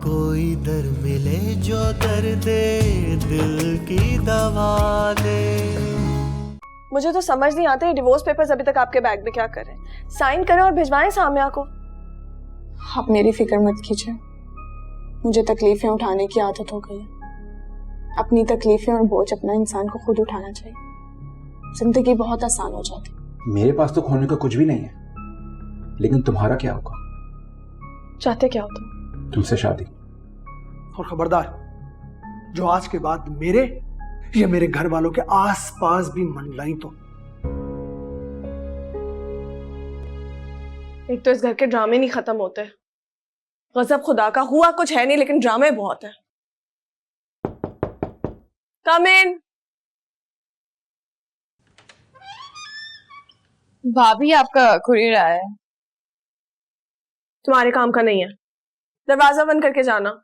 कोई दर मिले जो दर्द दिल की दवा दे। मुझे तो समझ नहीं आता ये डिवोर्स पेपर्स अभी तक आपके बैग में क्या कर रहे हैं। साइन करें और भिजवाएं साम्या को। आप मेरी फिक्र मत कीजिए, मुझे तकलीफें उठाने की आदत हो गई है। अपनी तकलीफें और बोझ अपना इंसान को खुद उठाना चाहिए, जिंदगी बहुत आसान हो जाती। मेरे पास तो खोने का कुछ भी नहीं है, लेकिन तुम्हारा क्या होगा? चाहते क्या हो तुम? तुमसे शादी। और खबरदार, जो आज के बाद मेरे या मेरे घर वालों के आस पास भी मंडलाई तो। एक तो इस घर के ड्रामे नहीं खत्म होते। गजब खुदा का, हुआ कुछ है नहीं लेकिन ड्रामे बहुत है। कम इन। भाभी आपका कुरियर आया है। तुम्हारे काम का नहीं है, दरवाजा बंद करके जाना।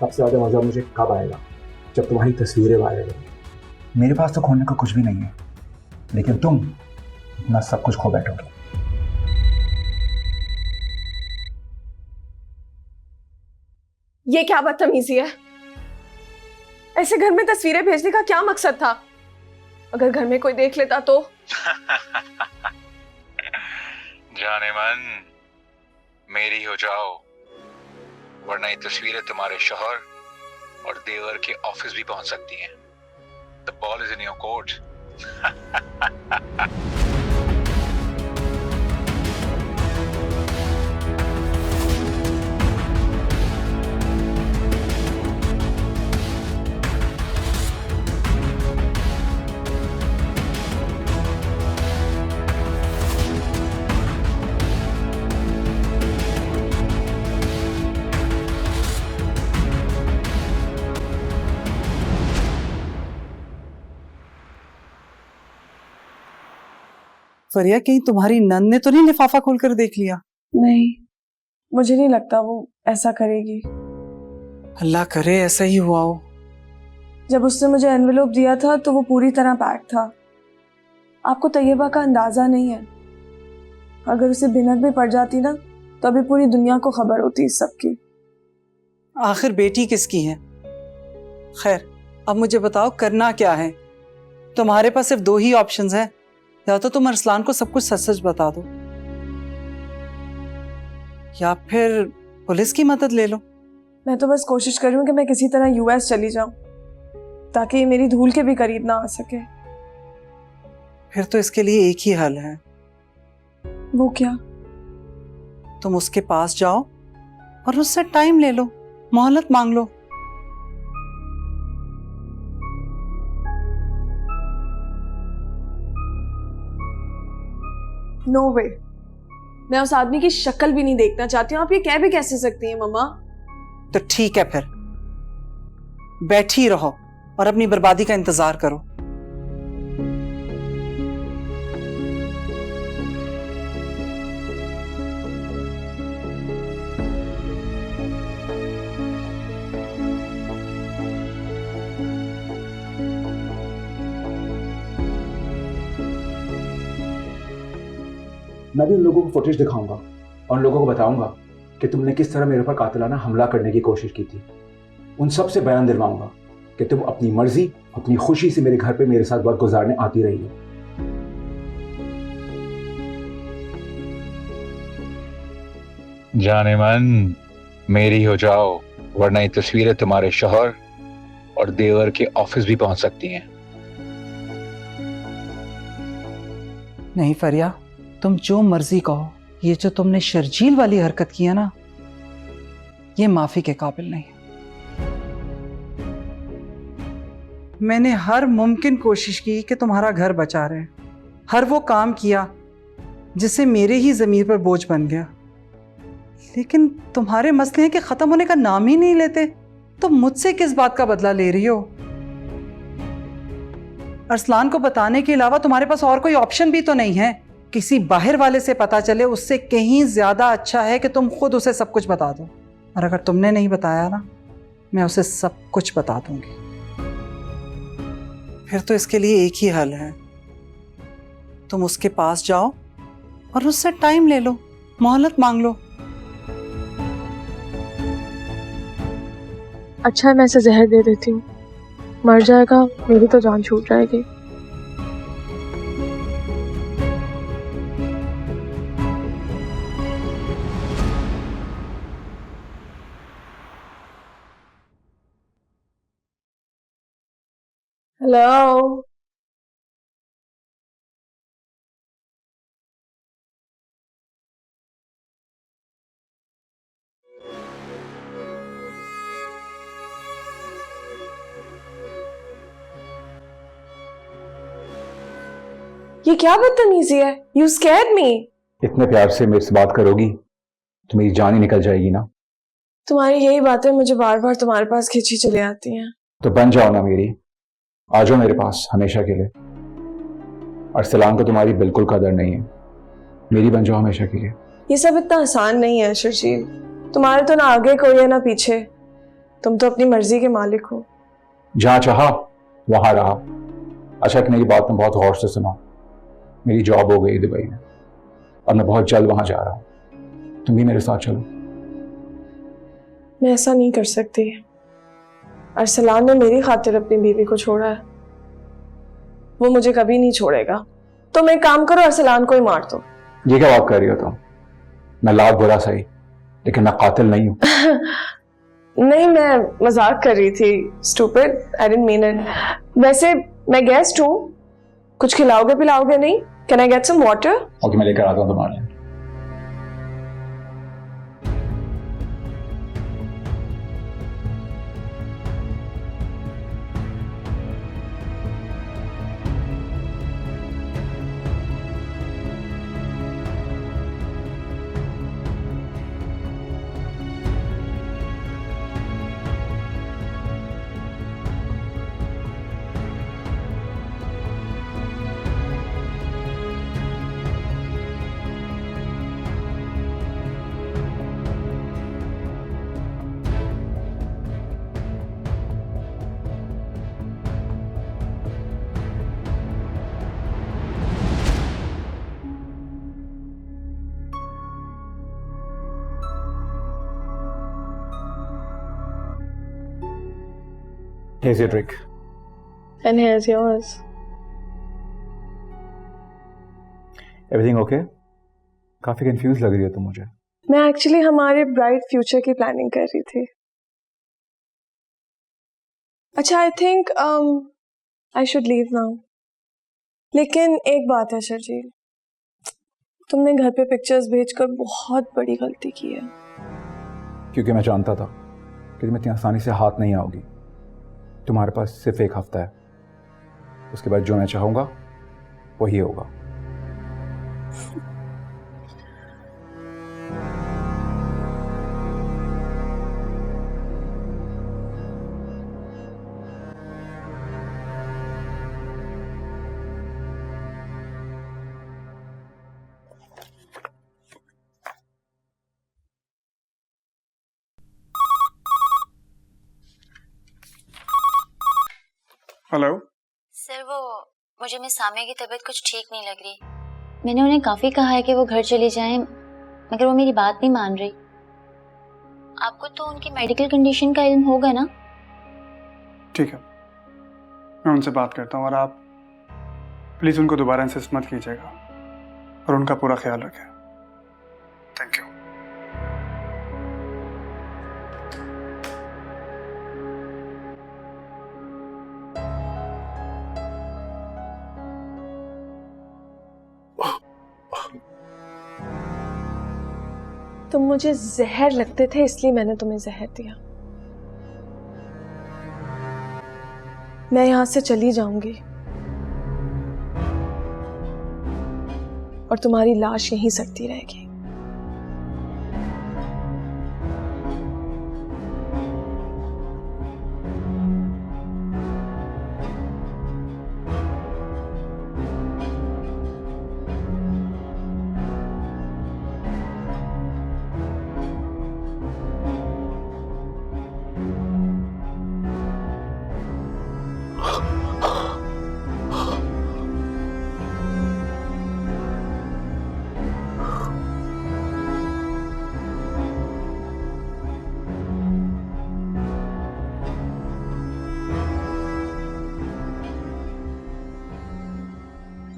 सबसे ज्यादा मजा मुझे कब आएगा? जब तुम्हारी तस्वीरें वायरल होंगी। मेरे पास तो खोने का कुछ भी नहीं है, लेकिन तुम अपना सब कुछ खो बैठोगे। ये क्या बदतमीजी है? ऐसे घर में तस्वीरें भेजने का क्या मकसद था? अगर घर में कोई देख लेता तो? जाने मन, मेरी हो जाओ, वरना ये तस्वीरें तुम्हारे शौहर और देवर के ऑफिस भी पहुंच सकती हैं। The ball is in your court. फरिया, कहीं तुम्हारी नंद ने तो नहीं लिफाफा खोलकर देख लिया? नहीं, मुझे नहीं लगता वो ऐसा करेगी। अल्लाह करे ऐसा ही हुआ हो। जब उसने मुझे एनवेलोप दिया था तो वो पूरी तरह पैक था। आपको तैयबा का अंदाजा नहीं है। अगर उसे बिनक भी पड़ जाती ना तो अभी पूरी दुनिया को खबर होती इस सब की। आखिर बेटी किसकी है? खैर, अब मुझे बताओ करना क्या है? तुम्हारे पास सिर्फ दो ही ऑप्शंस हैं, या तो तुम अरसलान को सब कुछ सच सच बता दो, या फिर पुलिस की मदद ले लो। मैं तो बस कोशिश कर रही हूँ कि मैं किसी तरह यूएस चली जाऊं ताकि ये मेरी धूल के भी करीब ना आ सके। फिर तो इसके लिए एक ही हल है। वो क्या? तुम उसके पास जाओ और उससे टाइम ले लो, मोहलत मांग लो। नो वे, मैं उस आदमी की शक्ल भी नहीं देखना चाहती हूँ। आप ये कह भी कैसे सकती हैं मम्मा? तो ठीक है, फिर बैठी रहो और अपनी बर्बादी का इंतजार करो। मैं भी उन लोगों को फुटेज दिखाऊंगा और उन लोगों को बताऊंगा कि तुमने किस तरह मेरे ऊपर कातिलाना हमला करने की कोशिश की थी। उन सब से बयान दिलवाऊंगा कि तुम अपनी मर्जी, अपनी खुशी से मेरे घर पे मेरे साथ वक्त गुजारने आती रही हो। जाने मन, मेरी हो जाओ, वरना ये तस्वीरें तुम्हारे शौहर और देवर के ऑफिस भी पहुंच सकती हैं। नहीं फरिया, तुम जो मर्जी कहो, ये जो तुमने शर्जील वाली हरकत की है ना, ये माफी के काबिल नहीं। मैंने हर मुमकिन कोशिश की कि तुम्हारा घर बचा रहे, हर वो काम किया जिससे मेरे ही ज़मीर पर बोझ बन गया, लेकिन तुम्हारे मसले हैं कि ख़त्म होने का नाम ही नहीं लेते। तो मुझसे किस बात का बदला ले रही हो? अरसलान को बताने के अलावा तुम्हारे पास और कोई ऑप्शन भी तो नहीं है। किसी बाहर वाले से पता चले उससे कहीं ज्यादा अच्छा है कि तुम खुद उसे सब कुछ बता दो। और अगर तुमने नहीं बताया ना, मैं उसे सब कुछ बता दूंगी। फिर तो इसके लिए एक ही हल है, तुम उसके पास जाओ और उससे टाइम ले लो, मोहलत मांग लो। अच्छा है, मैं इसे जहर दे देती हूँ, मर जाएगा, मेरी तो जान छूट जाएगी। हेलो, ये क्या बदतमीजी है? यू स्कैर्ड मी। इतने प्यार से मेरे से बात करोगी तो मेरी जान ही निकल जाएगी ना। तुम्हारी यही बातें मुझे बार बार तुम्हारे पास खींची चली आती हैं। तो बन जाओ ना मेरी, आ जाओ मेरे पास हमेशा के लिए। अरसलान को तुम्हारी बिल्कुल कदर नहीं है, मेरी बन जाओ हमेशा के लिए। ये सब इतना आसान नहीं है शर्जील। तुम्हारे तो ना आगे कोई है ना पीछे, तुम तो अपनी मर्जी के मालिक हो। जहां चाहा वहां रहा। अच्छा, एक मेरी बात में बहुत गौर से सुनो। मेरी जॉब हो गई दुबई में और मैं बहुत जल्द वहां जा रहा हूं, तुम भी मेरे साथ चलो। मैं ऐसा नहीं कर सकती। अरसलान ने मेरी खातिर अपनी बीवी को छोड़ा है, वो मुझे कभी नहीं छोड़ेगा। तुम एक काम करो, अरसलान को ही मार दो। ये क्या बात कर रही हो तुम? मैं लाख बुरा सही, लेकिन मैं कातिल नहीं हूं। नहीं, मैं मजाक कर रही थी। Stupid, I didn't mean it. वैसे मैं गेस्ट हूँ, कुछ खिलाओगे पिलाओगे नहीं? Can I get some water? Okay, मैं लेकर आता हूं तुम्हारे लिए। Here's your drink. And here's yours. Everything okay? काफी कंफ्यूज लग रही हो तुम मुझे। मैं एक्चुअली हमारे ब्राइट फ्यूचर की प्लानिंग कर रही थी। अच्छा, I think I should leave now. लेकिन एक बात है शर्जील, तुमने घर पे पिक्चर्स भेजकर बहुत बड़ी गलती की है। क्योंकि मैं जानता था कि तुम इतनी आसानी से हाथ नहीं आओगी। तुम्हारे पास सिर्फ एक हफ्ता है, उसके बाद जो मैं चाहूंगा वही होगा। हेलो सर, वो मुझे मिस सामिया की तबीयत कुछ ठीक नहीं लग रही। मैंने उन्हें काफी कहा है कि वो घर चली जाएं, मगर वो मेरी बात नहीं मान रही। आपको तो उनकी मेडिकल कंडीशन का इल्म होगा ना? ठीक है, मैं उनसे बात करता हूँ और आप प्लीज़ उनको दोबारा इंसिस्ट मत कीजिएगा और उनका पूरा ख्याल रखें। Thank you. तुम मुझे जहर लगते थे, इसलिए मैंने तुम्हें जहर दिया। मैं यहां से चली जाऊंगी और तुम्हारी लाश यहीं सड़ती रहेगी।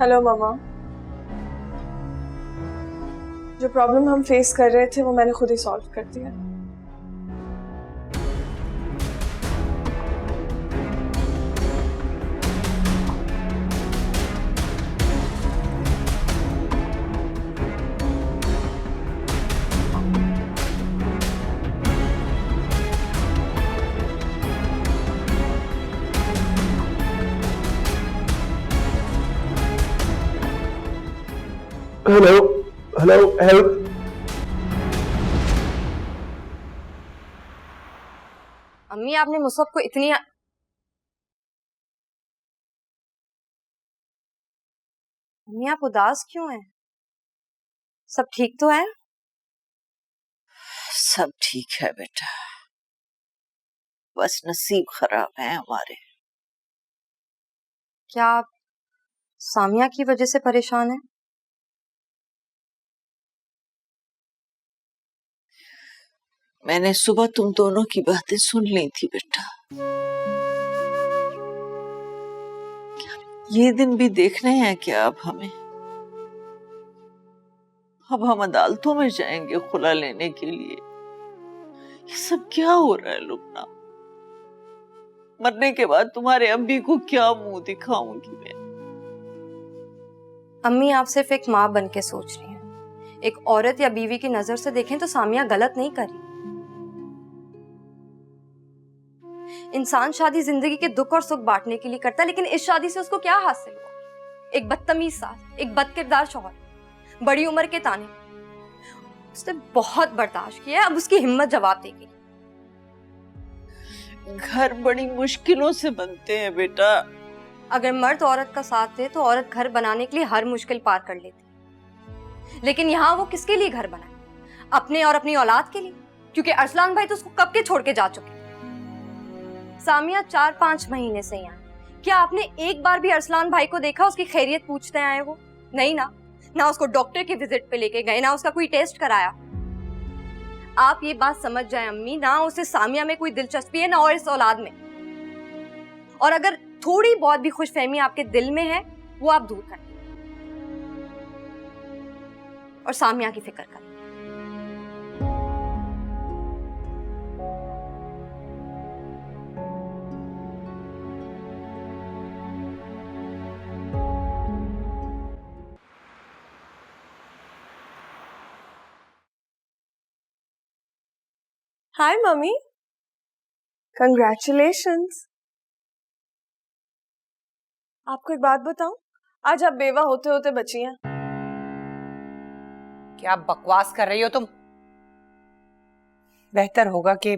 हेलो मामा। जो प्रॉब्लम हम फेस कर रहे थे वो मैंने खुद ही सॉल्व कर दिया। Hello hello help. अम्मी आपने मुसहब को इतनी अम्मी आप उदास क्यों हैं? सब ठीक तो है? सब ठीक है बेटा, बस नसीब खराब है हमारे। क्या आप सामिया की वजह से परेशान हैं? मैंने सुबह तुम दोनों की बातें सुन ली थी बेटा। ये दिन भी देखने हैं क्या अब हमें? अब हम अदालतों में जाएंगे खुला लेने के लिए। ये सब क्या हो रहा है लुबना? मरने के बाद तुम्हारे अब्बी को क्या मुंह दिखाऊंगी मैं? अम्मी आप सिर्फ एक माँ बन के सोच रही हैं। एक औरत या बीवी की नजर से देखें तो सामिया गलत नहीं करी। इंसान शादी जिंदगी के दुख और सुख बांटने के लिए करता है, लेकिन इस शादी से उसको क्या हासिल हुआ? एक बदतमीज सास, एक बदकिरदार शौहर, बड़ी उम्र के ताने। उसने बहुत बर्दाश्त किया है, अब उसकी हिम्मत जवाब देगी। घर बड़ी मुश्किलों से बनते हैं बेटा। अगर मर्द औरत का साथ दे तो औरत घर बनाने के लिए हर मुश्किल पार कर लेती, लेकिन यहाँ वो किसके लिए घर बनाए? अपने और अपनी औलाद के लिए, क्योंकि अरसलान भाई तो उसको कब के छोड़ के जा चुके। सामिया 4-5 महीने से यहाँ, क्या आपने एक बार भी अरसलान भाई को देखा? उसकी खैरियत पूछते आए वो? नहीं ना उसको डॉक्टर के विजिट पे लेके गए, ना उसका कोई टेस्ट कराया। आप ये बात समझ जाए अम्मी, ना उसे सामिया में कोई दिलचस्पी है, ना और इस औलाद में। और अगर थोड़ी बहुत भी खुशफहमी आपके दिल में है, वो आप दूर करें और सामिया की फिक्र करें। हाय मम्मी, कंग्रेचुलेशंस। आपको एक बात बताऊं, आज आप बेवा होते होते बची हैं। क्या बकवास कर रही हो तुम? बेहतर होगा कि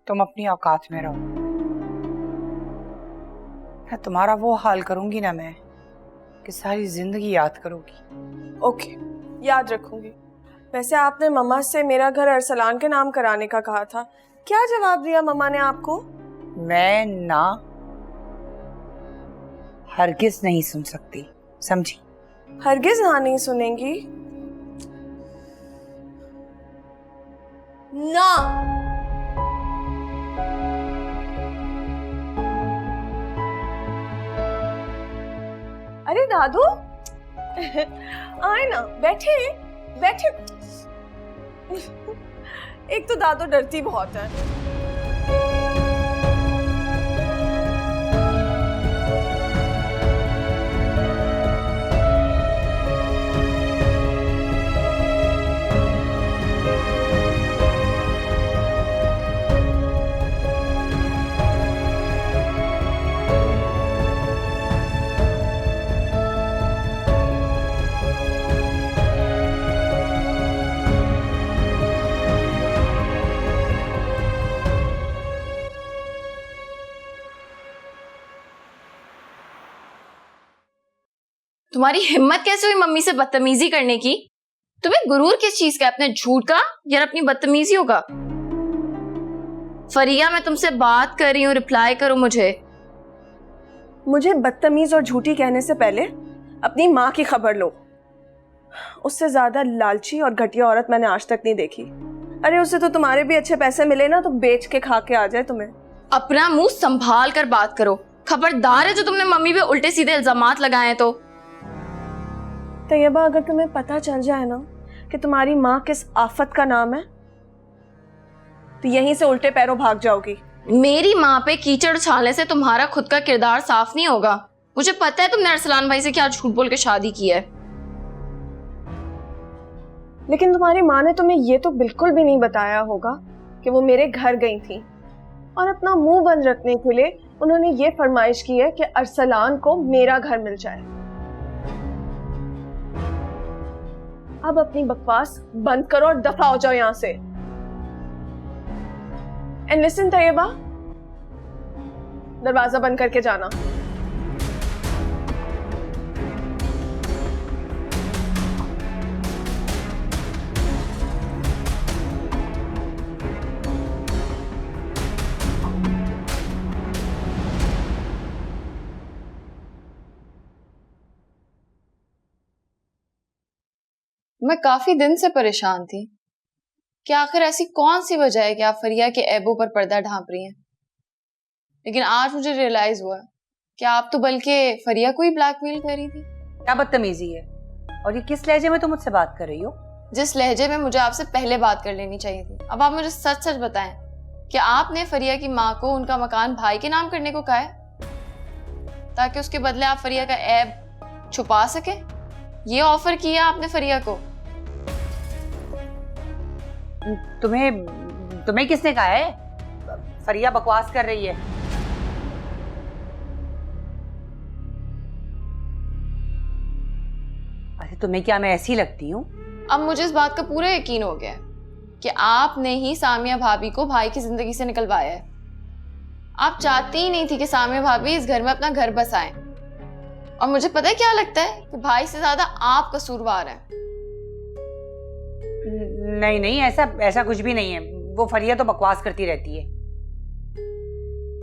तुम अपनी औकात में रहो। मैं तुम्हारा वो हाल करूंगी ना मैं कि सारी जिंदगी याद करोगी। ओके, याद रखूंगी। वैसे आपने मम्मा से मेरा घर अरसलान के नाम कराने का कहा था, क्या जवाब दिया मम्मा ने आपको? मैं ना हरगिज नहीं सुन सकती, समझी? हरगिज हाँ नहीं सुनेंगी ना। अरे दादू आए ना, बैठे बैठे। एक तो दादू डरती बहुत है। तुम्हारी हिम्मत कैसे हुई मम्मी से बदतमीजी करने की? तुम्हें गुरूर किस चीज का, अपने झूठ का या अपनी बदतमीजियों का? फरिया, मैं तुमसे बात कर रही हूँ, रिप्लाई करो मुझे। मुझे बदतमीज और झूठी कहने से पहले अपनी माँ की खबर लो। उससे ज्यादा लालची और घटिया औरत मैंने आज तक नहीं देखी। अरे उससे तो तुम्हारे भी अच्छे पैसे मिले ना तो बेच के खा के आ जाए तुम्हें। अपना मुंह संभाल कर बात करो, खबरदार है जो तुमने मम्मी पे उल्टे सीधे इल्जामात लगाए तो। तैयबा, अगर तुम्हें पता चल जाए ना कि तुम्हारी माँ किस आफत का नाम है तो यहीं से उल्टे पैरों भाग जाओगी। मेरी माँ पे कीचड़ उछालने से तुम्हारा खुद का किरदार साफ नहीं होगा। मुझे पता है तुमने अरसलान भाई से क्या झूठ बोल के शादी की है। लेकिन तुम्हारी माँ ने तुम्हें ये तो बिल्कुल भी नहीं बताया होगा कि वो मेरे घर गई थी और अपना मुंह बंद रखने के लिए उन्होंने ये फरमाइश की है कि अरसलान को मेरा घर मिल जाए। अब अपनी बकवास बंद करो और दफा हो जाओ यहां से। एंड लिसन तैयबा, दरवाजा बंद करके जाना। मैं काफी दिन से परेशान थी कि आखिर ऐसी कौन सी वजह है कि आप फरिया के ऐबों पर पर्दा ढांप रही हैं, लेकिन आज मुझे रियलाइज हुआ कि आप तो बल्कि फरिया को ही ब्लैकमेल कर रही थी। क्या बदतमीजी है, और ये किस लहजे में तुम मुझसे बात कर रही हो? जिस लहजे में मुझे आपसे पहले बात कर लेनी चाहिए थी। अब आप मुझे सच सच बताएं कि आपने फरिया की माँ को उनका मकान भाई के नाम करने को कहा है ताकि उसके बदले आप फरिया का ऐब छुपा सके। ये ऑफर किया आपने फरिया को। तुम्हें किसने कहा है? फरिया बकवास कर रही है। अरे तुम्हें क्या मैं ऐसी लगती हूँ? अब मुझे इस बात का पूरा यकीन हो गया है कि आपने ही सामिया भाभी को भाई की जिंदगी से निकलवाया है। आप चाहती ही नहीं थी कि सामिया भाभी इस घर में अपना घर बसाएं। और मुझे पता है क्या लगता है कि भाई से ज्यादा आप कसूरवार हैं। नहीं नहीं, ऐसा कुछ भी नहीं है। वो फरिया तो बकवास करती रहती है।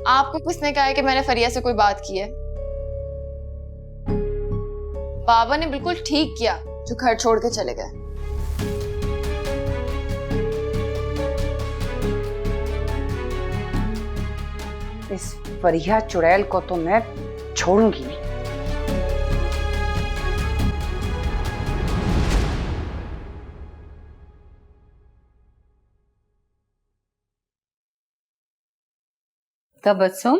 आपको किसने कहा है कि मैंने फरिया से कोई बात की है? बाबा ने बिल्कुल ठीक किया जो घर छोड़ के चले गए। इस फरिया चुड़ैल को तो मैं छोड़ूंगी नहीं। तबस्सुम,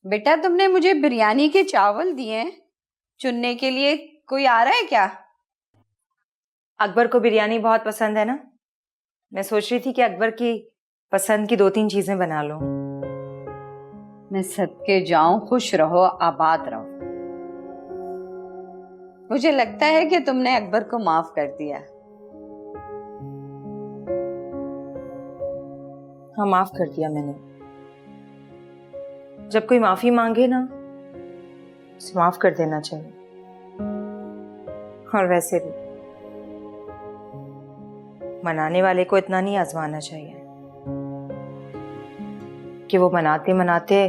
बेटा तुमने मुझे बिरयानी के चावल दिए हैं चुनने के लिए, कोई आ रहा है क्या? अकबर को बिरयानी बहुत पसंद है ना, मैं सोच रही थी कि अकबर की पसंद की 2-3 चीजें बना लूं। मैं सदके जाऊं, खुश रहो, आबाद रहो। मुझे लगता है कि तुमने अकबर को माफ कर दिया। हाँ, माफ कर दिया मैंने। जब कोई माफी मांगे ना, उसे माफ कर देना चाहिए। और वैसे भी मनाने वाले को इतना नहीं आजमाना चाहिए कि वो मनाते मनाते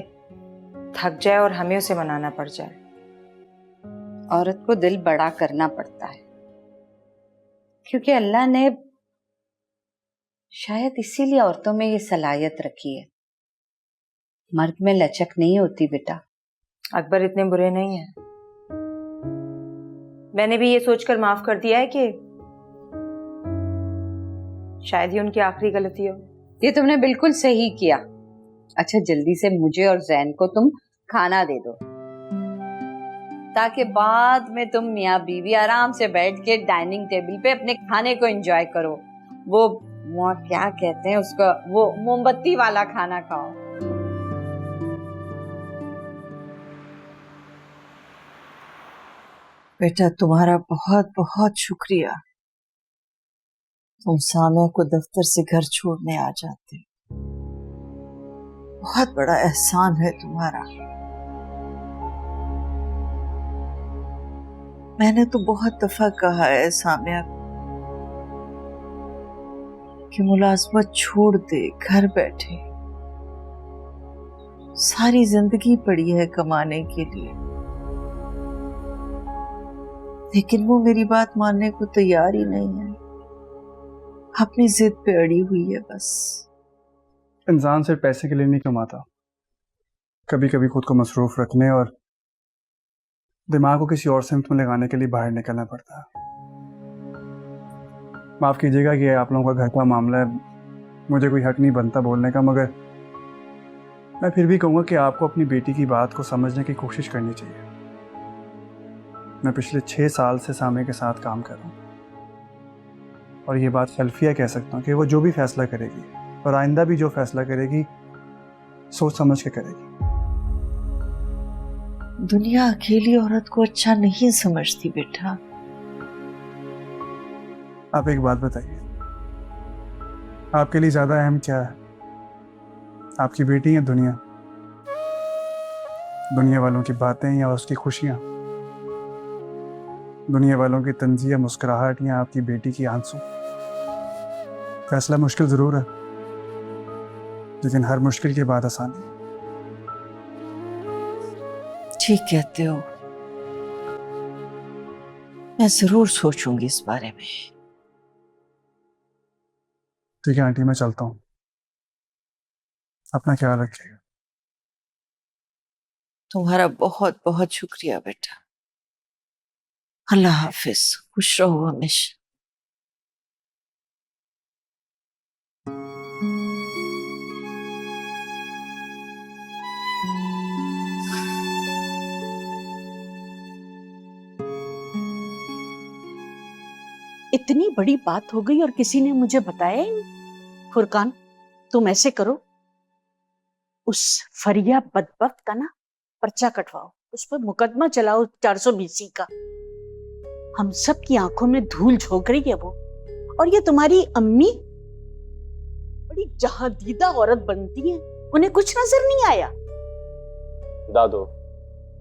थक जाए और हमें उसे मनाना पड़ जाए। औरत को दिल बड़ा करना पड़ता है, क्योंकि अल्लाह ने शायद इसीलिए औरतों में ये सलाहियत रखी है। मर्द में लचक नहीं होती बेटा। अकबर इतने बुरे नहीं हैं। मैंने भी ये सोचकर माफ कर दिया है कि शायद ही उनकी आखिरी गलती हो। ये तुमने बिल्कुल सही किया। अच्छा, जल्दी से मुझे और जैन को तुम खाना दे दो, ताकि बाद में तुम मियाँ बीवी आराम से बैठ के डाइनिंग टेबल पे अपने खाने को एंजॉय करो। वो क्या कहते हैं उसको, वो मोमबत्ती वाला खाना खाओ। बेटा, तुम्हारा बहुत बहुत शुक्रिया। तुम सामिया को दफ्तर से घर छोड़ने आ जाते, बहुत बड़ा एहसान है तुम्हारा। मैंने तो बहुत दफा कहा है सामिया कि मुलाजमत छोड़ दे, घर बैठे। सारी जिंदगी पड़ी है कमाने के लिए, लेकिन वो मेरी बात मानने को तैयार ही नहीं है। अपनी जिद पे अड़ी हुई है बस। इंसान सिर्फ पैसे के लिए नहीं कमाता, कभी कभी खुद को मसरूफ रखने और दिमाग को किसी और सिमत में लगाने के लिए बाहर निकलना पड़ता है। माफ़ कीजिएगा कि आप लोगों का घर का मामला है, मुझे कोई हक नहीं बनता बोलने का, मगर मैं फिर भी कहूँगा कि आपको अपनी बेटी की बात को समझने की कोशिश करनी चाहिए। मैं पिछले 6 साल से सामे के साथ काम कर रहा हूँ और ये बात खल्फिया कह सकता हूँ कि वो जो भी फैसला करेगी और आइंदा भी जो फैसला करेगी सोच समझ के करेगी। दुनिया अकेली औरत को अच्छा नहीं समझती बेटा। आप एक बात बताइए, आपके लिए ज्यादा अहम क्या है, आपकी बेटी या दुनिया? दुनिया वालों की बातें या उसकी खुशियां? दुनिया वालों की तंज़िया मुस्कुराहट या आपकी बेटी की आंसू? फैसला मुश्किल जरूर है, लेकिन हर मुश्किल के बाद आसानी है। ठीक कहते हो, मैं जरूर सोचूंगी इस बारे में। ठीक है आंटी, मैं चलता हूँ, अपना ख्याल रखिएगा। तुम्हारा बहुत बहुत शुक्रिया बेटा। अल्लाह हाफिज, खुश रहो हमेशा। इतनी बड़ी बात हो गई और किसी ने मुझे बताया ही नहीं। फुरकान, तुम ऐसे करो, उस फरिया बदबख्त का ना पर्चा कटवाओ, उस पर मुकदमा चलाओ 420 का। हम सब की आंखों में धूल झोंक रही है वो। और ये तुम्हारी अम्मी बड़ी जहादीदा औरत बनती है, उन्हें कुछ नजर नहीं आया। दादो,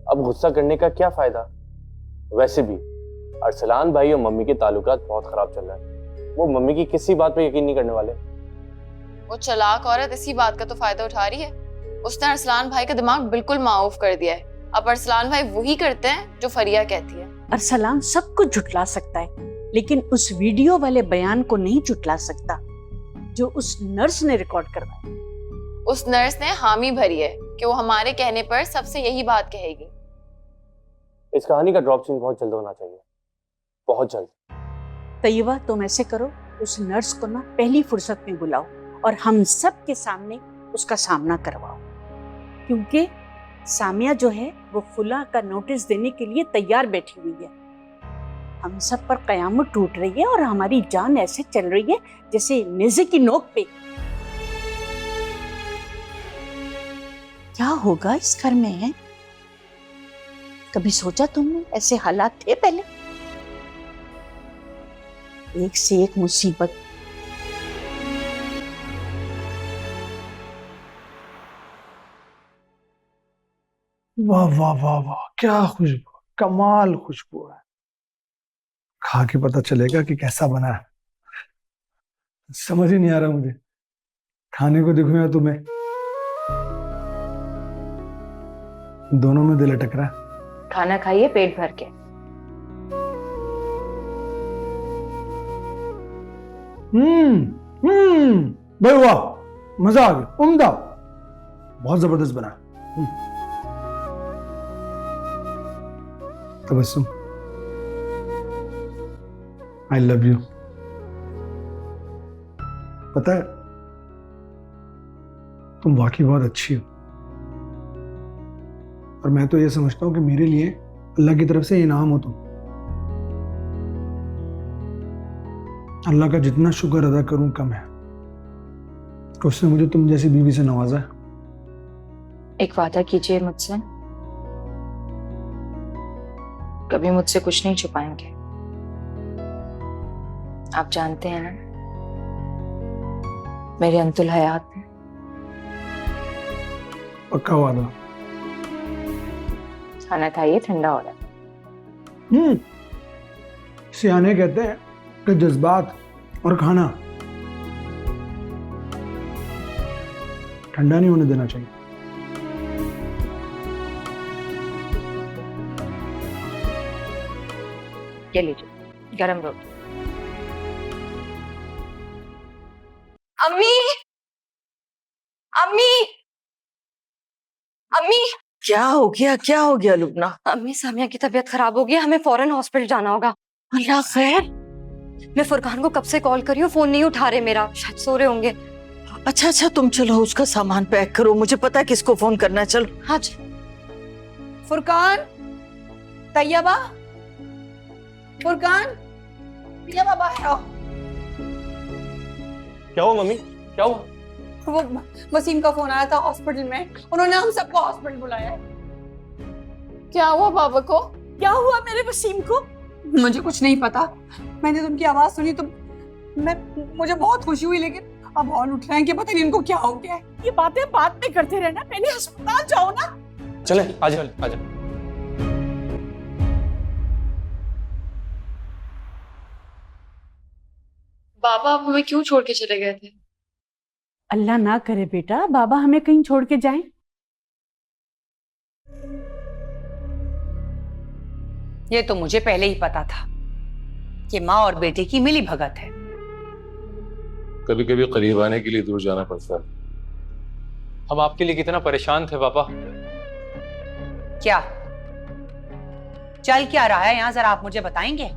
अब गुस्सा करने का क्या फायदा? वैसे भी अरसलान भाई और मम्मी के ताल्लुकात बहुत खराब चल रहा है। वो मम्मी की किसी बात पे यकीन नहीं करने वाले। वो चालाक औरत इसी बात का तो फायदा उठा रही है। उसने अरसलान भाई का दिमाग बिल्कुल माऊफ कर दिया है। अब अरसलान भाई वही करते हैं जो फरिया कहती है। अरसलान सब कुछ झुटला सकता है, लेकिन उस वीडियो वाले बयान को नहीं झुटला सकता जो उस नर्स ने रिकॉर्ड करवाया। उस नर्स ने हामी भरी है कि वो हमारे कहने पर सबसे यही बात कहेगी। इस कहानी का ड्रॉप सीन बहुत जल्द होना चाहिए, बहुत जल्द। तैयबा, तुम ऐसे करो, उस नर्स को ना पहली फुर्सत में बुलाओ और हम सब के सामने उसका सामना करवाओ, क्योंकि सामिया जो है वो फुला का नोटिस देने के लिए तैयार बैठी हुई है। हम सब पर कयामत टूट रही है और हमारी जान ऐसे चल रही है जैसे नेज़े की नोक पे। क्या होगा इस घर में है? कभी सोचा तुमने ऐसे हालात थे पहले? एक से एक मुसीबत। वाह वाह वाह वाह, क्या खुशबू, कमाल खुशबू है। खा के पता चलेगा कि कैसा बना है। समझ ही नहीं आ रहा मुझे, खाने को देखूं या तुम्हें। दोनों में दिल अटक रहा है। खाना खाइए पेट भर के। भाई वाह, मजा आ गया, उम्दा, बहुत जबरदस्त बना। Tabassum, I love you. पता है, तुम वाकई बहुत अच्छी हो और मैं तो ये समझता हूं कि मेरे लिए अल्लाह की तरफ से इनाम हो तुम। अल्लाह का जितना शुक्र अदा करूं कम है कि उसने मुझे तुम जैसी बीवी से नवाजा है। एक वादा कीजिए मुझसे, कभी मुझसे कुछ नहीं छुपाएंगे। आप जानते हैं ना, मेरे अंतुल हयात में। पक्का वादा। खाना खाइए, ठंडा हो रहा है। सियाने कहते हैं कि जज्बात और खाना ठंडा नहीं होने देना चाहिए। ये लीजिए गरम रोटी। अम्मी, अम्मी, अम्मी क्या हो गया लुबना? अम्मी सामिया की तबीयत खराब हो गई, हमें फौरन हॉस्पिटल जाना होगा। अल्लाह खैर? मैं फुरकान को कब से कॉल कर रही हूँ, फोन नहीं उठा रहे मेरा, शायद सो रहे होंगे। अच्छा तुम चलो उसका सामान पैक करो, मुझे पता है किसको फोन करना है। चलो। हाँ जी। फुरकान, तैयबा, फुरकान, तैयबा बाहर आओ। क्या हुआ मम्मी, क्या हुआ? वो वसीम का फोन आया था हॉस्पिटल में, उन्होंने हम सबको हॉस्पिटल बुलाया है। क्या हुआ बाबा को? क्या हुआ मेरे वसीम को? मुझे कुछ नहीं पता, मैंने तो उनकी आवाज सुनी तो मुझे बहुत खुशी हुई, लेकिन अब हॉल उठ रहे हैं कि पता नहीं इनको क्या हो गया है। ये बातें बाद में करते रहना, पहले अस्पताल जाओ ना। चले आजा आजा। बाबा आप हमें क्यों छोड़ के चले गए थे? अल्लाह ना करे बेटा, बाबा हमें कहीं छोड़ के जाएं। ये तो मुझे पहले ही पता था कि माँ और बेटे की मिली भगत है। कभी कभी करीब आने के लिए दूर जाना पड़ता है। हम आपके लिए कितना परेशान थे पापा। क्या चल क्या रहा है यहाँ, जरा आप मुझे बताएंगे?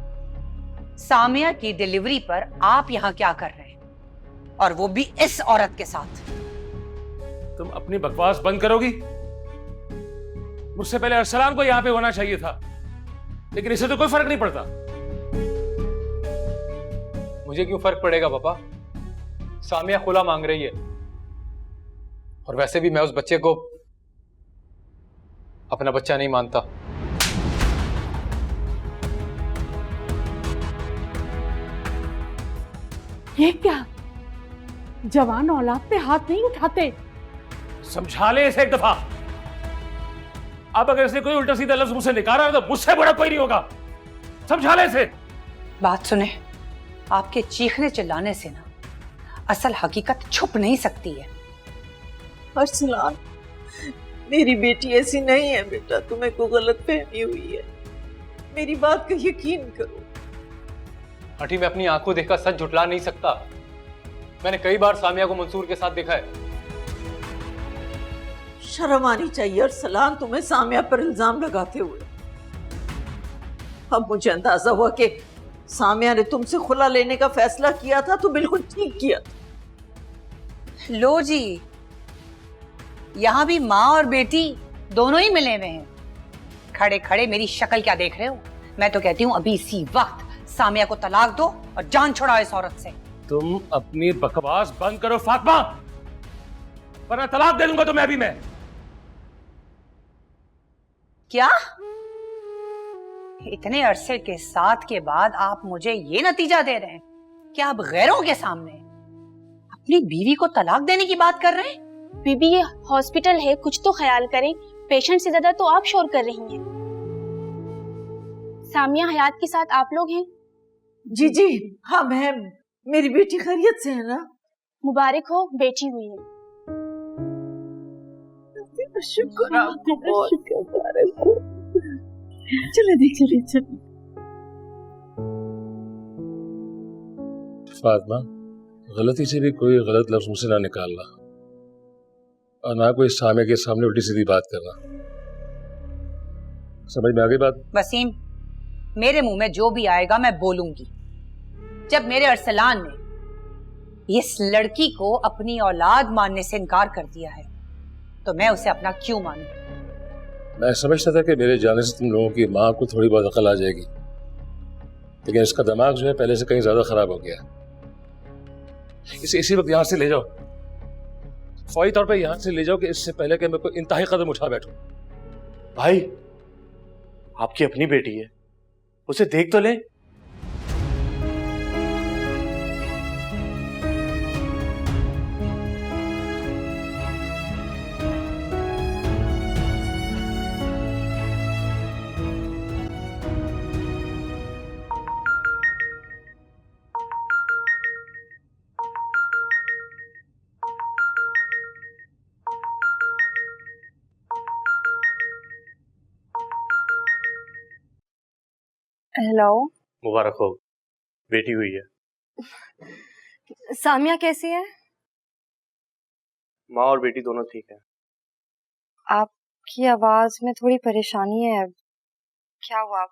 सामिया की डिलीवरी पर आप यहाँ क्या कर रहे हैं, और वो भी इस औरत के साथ? तुम अपनी बकवास बंद करोगी? मुझसे पहले अरसलान को यहाँ पे होना चाहिए था, लेकिन इससे तो कोई फर्क नहीं पड़ता। मुझे क्यों फर्क पड़ेगा पापा? सामिया खुला मांग रही है, और वैसे भी मैं उस बच्चे को अपना बच्चा नहीं मानता। ये क्या, जवान औलाद पे हाथ नहीं उठाते? समझा ले इसे एक दफा। अब अगर इसने कोई उल्टा सीधा लफ्ज मुझसे निकाला तो मुझसे बड़ा कोई नहीं होगा। समझा ले इसे। बात सुने, आपके चीखने चिल्लाने से ना असल हकीकत छुप नहीं सकती है। अरसलान, मेरी बेटी ऐसी नहीं है बेटा, तुम्हें को गलतफहमी हुई है, मेरी बात का यकीन करो। आंटी मैं अपनी आंखों देखकर सच झुटला नहीं सकता। मैंने कई बार सामिया को मंसूर के साथ देखा है। शर्म आनी चाहिए अरसलान तुम्हें सामिया पर इल्जाम लगाते हुए। अब मुझे अंदाजा हुआ कि सामिया ने तुमसे खुला लेने का फैसला किया था तो बिल्कुल ठीक किया था। लो जी, यहाँ भी माँ और बेटी दोनों ही मिले हुए हैं। खड़े खड़े मेरी शक्ल क्या देख रहे हो? मैं तो कहती हूँ अभी इसी वक्त सामिया को तलाक दो और जान छुड़ाओ इस औरत से। तुम अपनी बकवास बंद करो फातिमा, वरना तलाक दे दूंगा तुम्हें अभी मैं। क्या? इतने अरसे के साथ के बाद आप मुझे ये नतीजा दे रहे हैं कि आप गैरों के सामने अपनी बीवी को तलाक देने की बात कर रहे हैं? बीबी ये हॉस्पिटल है, कुछ तो ख्याल करें। पेशेंट से ज्यादा तो आप शोर कर रही हैं। सामिया हयात के साथ आप लोग हैं? जी जी हाँ मैम, मेरी बेटी खैरियत से है ना? मुबारक हो, बेटी हुई है। शुक्र आपको, बहुत मुबारक हो। चले चले। फातिमा, गलती से भी कोई गलत लफ्ज मुझसे ना निकालना, और ना कोई सामिया के सामने उल्टी सीधी बात करना। समझ में आ गई बात? वसीम, मेरे मुंह में जो भी आएगा मैं बोलूंगी। जब मेरे अरसलान ने इस लड़की को अपनी औलाद मानने से इनकार कर दिया है तो मैं उसे अपना क्यों मानूं? मैं समझता था कि मेरे जाने से तुम लोगों की माँ को थोड़ी बहुत अकल आ जाएगी, लेकिन इसका दिमाग जो है पहले से कहीं ज्यादा खराब हो गया। इसे इसी वक्त यहाँ से ले जाओ, फौरी तौर पे यहाँ से ले जाओ, कि इससे पहले कि मैं कोई इंतहाई कदम उठा बैठूं। भाई, आपकी अपनी बेटी है, उसे देख तो ले। हेलो। मुबारक हो, बेटी हुई है। सामिया कैसी है? माँ और बेटी दोनों ठीक है। आप आपकी आवाज में थोड़ी परेशानी है। क्या हुआ?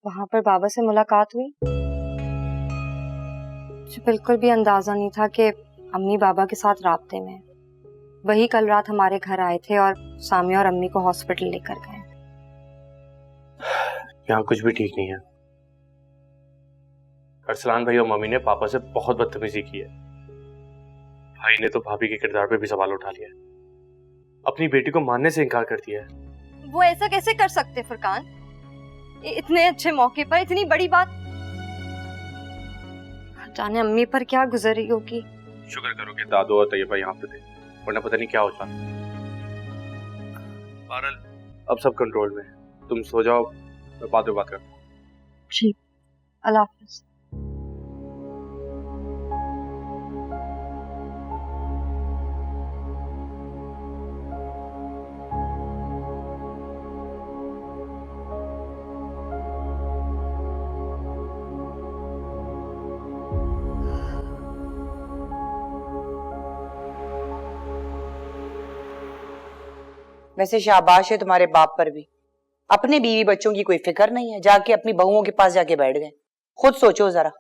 वहां पर बाबा से मुलाकात हुई? मुझे बिल्कुल भी अंदाजा नहीं था कि अम्मी बाबा के साथ राब्ते में। वही कल रात हमारे घर आए थे और सामिया और अम्मी को हॉस्पिटल लेकर गए। यहाँ कुछ भी ठीक नहीं है। अरसलान भाई और मम्मी ने पापा से बहुत बदतमीजी की है। भाई ने तो भाभी के किरदार पे भी सवाल उठा लिया है। अपनी बेटी को मानने से इनकार कर दिया है। वो ऐसा कैसे कर सकते फुरकान? इतने अच्छे मौके पर इतनी बड़ी बात। जाने अम्मी पर क्या गुजरी होगी। शुक्र करो कि दादो और तैयबा यहाँ पे थे, वरना पता नहीं क्या हो जाता। बहरहाल अब सब कंट्रोल में है। तुम सो जाओ, मैं बाद में बात करता हूँ। जी, अल्लाह हाफिज। वैसे शाबाश है तुम्हारे बाप पर भी, अपने बीवी बच्चों की कोई फिक्र नहीं है, जाके अपनी बहुओं के पास जाके बैठ गए। खुद सोचो जरा।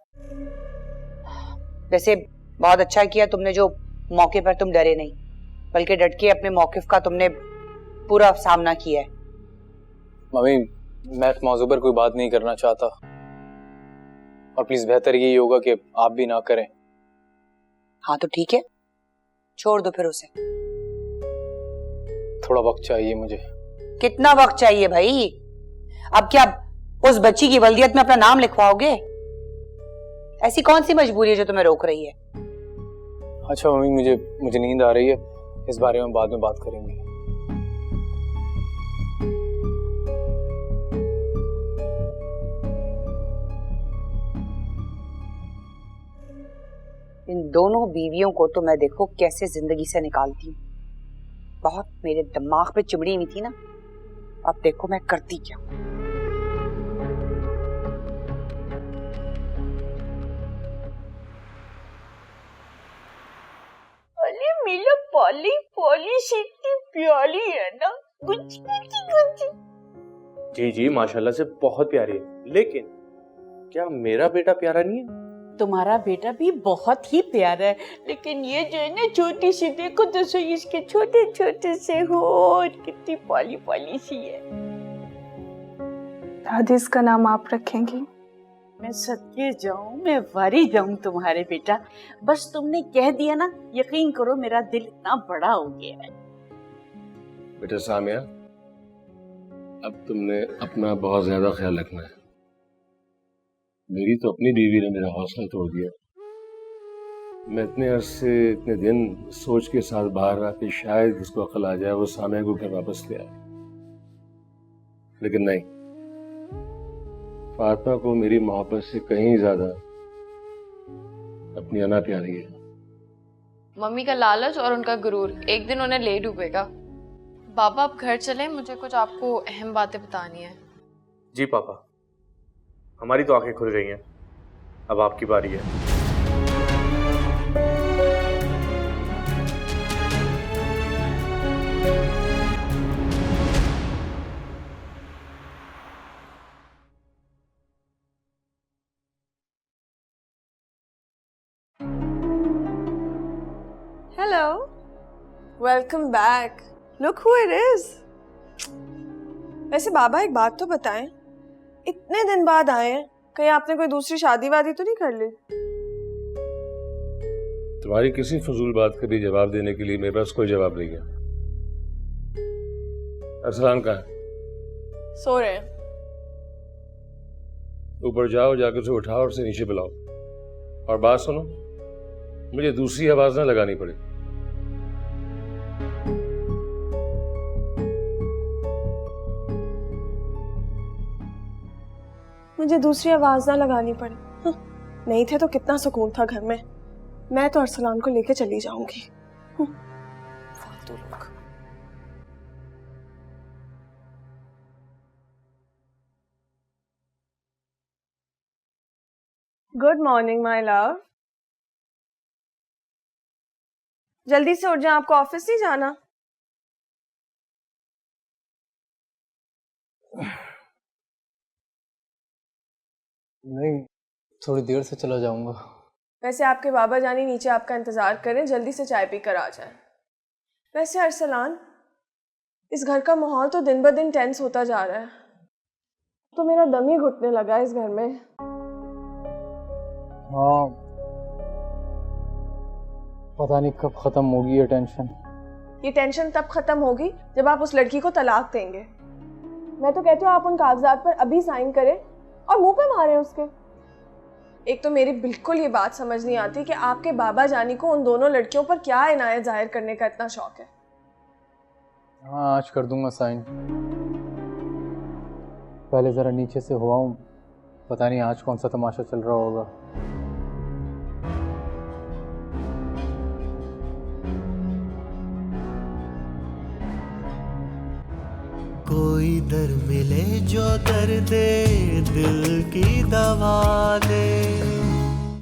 वैसे बहुत अच्छा किया तुमने जो मौके पर तुम डरे नहीं, बल्कि डट के अपने मौकिफ का तुमने पूरा सामना किया है। मम्मी, मैं इस मौजू पर कोई बात नहीं करना चाहता, और प्लीज बेहतर यही होगा कि आप भी ना करें। हाँ तो ठीक है, छोड़ दो फिर उसे। थोड़ा वक्त चाहिए मुझे। कितना वक्त चाहिए भाई? अब क्या उस बच्ची की वल्दियत में अपना नाम लिखवाओगे? ऐसी कौन सी मजबूरी है जो तुम्हें रोक रही है? अच्छा मम्मी, मुझे नींद आ रही है, इस बारे में बाद में बात करेंगे। इन दोनों बीवियों को तो मैं देखो कैसे जिंदगी से निकालती हूँ। बहुत मेरे दिमाग पे चिमड़ी हुई थी ना, अब देखो मैं करती क्या। अरे मेरा पॉली पॉली से इतनी प्यारी है ना, गुच्ची गुच्ची गुच्ची। जी जी माशाल्लाह से बहुत प्यारी है, लेकिन क्या मेरा बेटा प्यारा नहीं है? तुम्हारा बेटा भी बहुत ही प्यारा है, लेकिन ये जो है ना छोटी सी, देखो तो सही इसके छोटे छोटे से होठ, कितनी पॉली पॉली सी है। दादी, इसका नाम आप रखेंगी? मैं सदके जाऊं, मैं वारी जाऊं तुम्हारे बेटा। बस तुमने कह दिया ना, यकीन करो मेरा दिल इतना बड़ा हो गया है। बेटा सामिया, अब तुमने अपना बहुत ज्यादा ख्याल रखना है। मेरी तो अपनी बीवी ने मेरा हौसला तोड़ दिया। मैं इतने अरसे इतने दिन सोच के साथ बाहर रहा कि शायद उसको अकल आ जाए, वो सामिया को घर वापस ले आए, लेकिन नहीं। फातिमा को मेरी मोहब्बत से कहीं ज्यादा अपनी अना प्यारी है। मम्मी का लालच और उनका गुरूर एक दिन उन्हें ले डूबेगा। बाबा आप घर चलें, मुझे कुछ आपको अहम बातें बतानी है। जी पापा, हमारी तो आंखें खुल गई हैं, अब आपकी बारी है। Hello. Welcome back. Look who it is. वैसे बाबा एक बात तो बताएं, इतने दिन बाद आए हैं, कहीं आपने कोई दूसरी शादी वादी तो नहीं कर ली? तुम्हारी किसी फजूल बात का भी जवाब देने के लिए मेरे पास कोई जवाब नहीं है। अरसलान कहाँ है? सो रहे हैं। ऊपर जाओ, जाकर उसे उठाओ और उसे नीचे बुलाओ। और बात सुनो, मुझे दूसरी आवाज ना लगानी पड़े। मुझे दूसरी आवाज ना लगानी पड़े। नहीं थे तो कितना सुकून था घर में। मैं तो अरसलान को लेके चली जाऊंगी। फालतू लोग। Good morning my love. जल्दी से उठ जाओ, आपको ऑफिस नहीं जाना? नहीं, थोड़ी देर से चला जाऊंगा। वैसे आपके बाबा जानी नीचे आपका इंतजार करें, जल्दी से चाय पी कर आ जाए। वैसे अरसलान, इस घर का माहौल तो दिन ब दिन टेंस होता जा रहा है, तो मेरा दम ही घुटने लगा है इस घर में। हाँ, पता नहीं कब खत्म होगी ये टेंशन। ये टेंशन तब खत्म होगी जब आप उस लड़की को तलाक देंगे। मैं तो कहती हूँ आप उन कागजात पर अभी साइन करें और मुंह पे मारें उसके। एक तो मेरी बिल्कुल ये बात समझ नहीं आती कि आपके बाबा जानी को उन दोनों लड़कियों पर क्या इनायत जाहिर करने का इतना शौक है। हाँ, आज कर दूंगा साइन। पहले जरा नीचे से हुआ हूँ, पता नहीं आज कौन सा तमाशा चल रहा होगा। कोई दर मिले जो दर्द दिल की दवा दे।